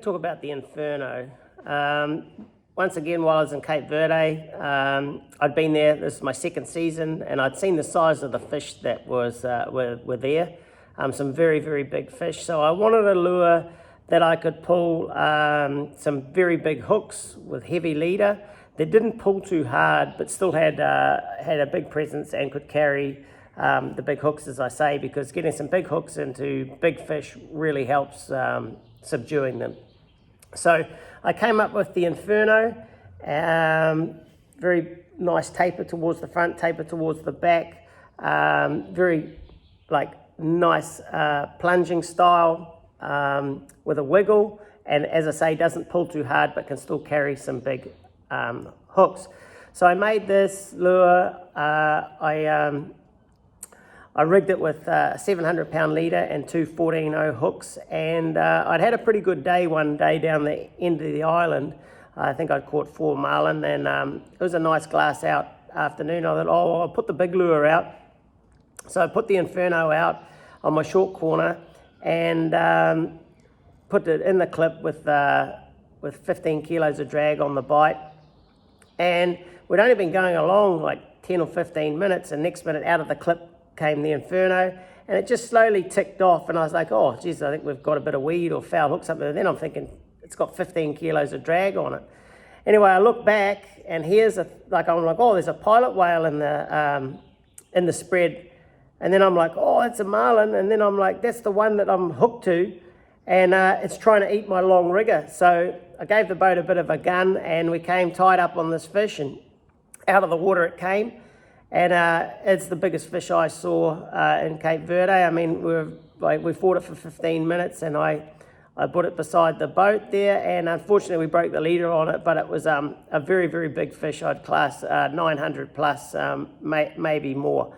to talk about the Inferno. Once again, while I was in Cape Verde, I'd been there. This is my second season, and I'd seen the size of the fish that were there. Some very, very big fish. So I wanted a lure that I could pull some very big hooks with heavy leader that didn't pull too hard, but still had a big presence and could carry the big hooks, as I say, because getting some big hooks into big fish really helps subduing them. So I came up with the Inferno, very nice taper towards the front, taper towards the back, very nice plunging style with a wiggle, and as I say, doesn't pull too hard but can still carry some big hooks. So I made this lure. I rigged it with a 700-pound leader and two 14-0 hooks, and I'd had a pretty good day one day down the end of the island. I think I'd caught 4 marlin, and it was a nice glass out afternoon. I thought, I'll put the big lure out. So I put the Inferno out on my short corner and put it in the clip with 15 kilos of drag on the bite. And we'd only been going along like 10 or 15 minutes, and next minute out of the clip came the Inferno, and it just slowly ticked off, and I was like, oh geez, I think we've got a bit of weed or foul hook something. And then I'm thinking it's got 15 kilos of drag on it. Anyway, I look back, and here's I'm like, oh, there's a pilot whale in the spread, and then I'm like, oh, it's a marlin, and then I'm like, that's the one that I'm hooked to, and it's trying to eat my long rigger. So I gave the boat a bit of a gun, and we came tied up on this fish, and out of the water it came. And it's the biggest fish I saw in Cape Verde. I mean, we fought it for 15 minutes, and I put it beside the boat there, and unfortunately we broke the leader on it, but it was a very, very big fish. I'd class 900 plus, maybe more.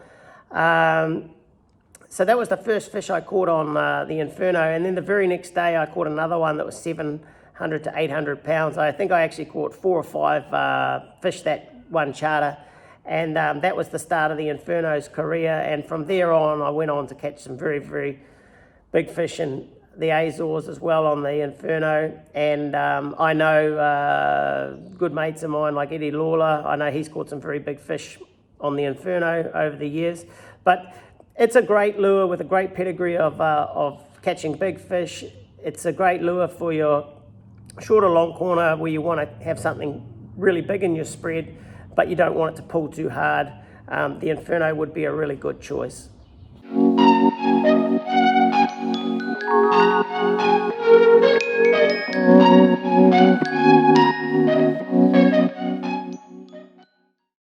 So that was the first fish I caught on the Inferno, and then the very next day I caught another one that was 700 to 800 pounds. I think I actually caught 4 or 5 fish that one charter. And that was the start of the Inferno's career, and from there on I went on to catch some very, very big fish in the Azores as well on the Inferno. And I know good mates of mine like Eddie Lawler, I know he's caught some very big fish on the Inferno over the years. But it's a great lure with a great pedigree of catching big fish. It's a great lure for your short or long corner where you want to have something really big in your spread, but you don't want it to pull too hard. The Inferno would be a really good choice.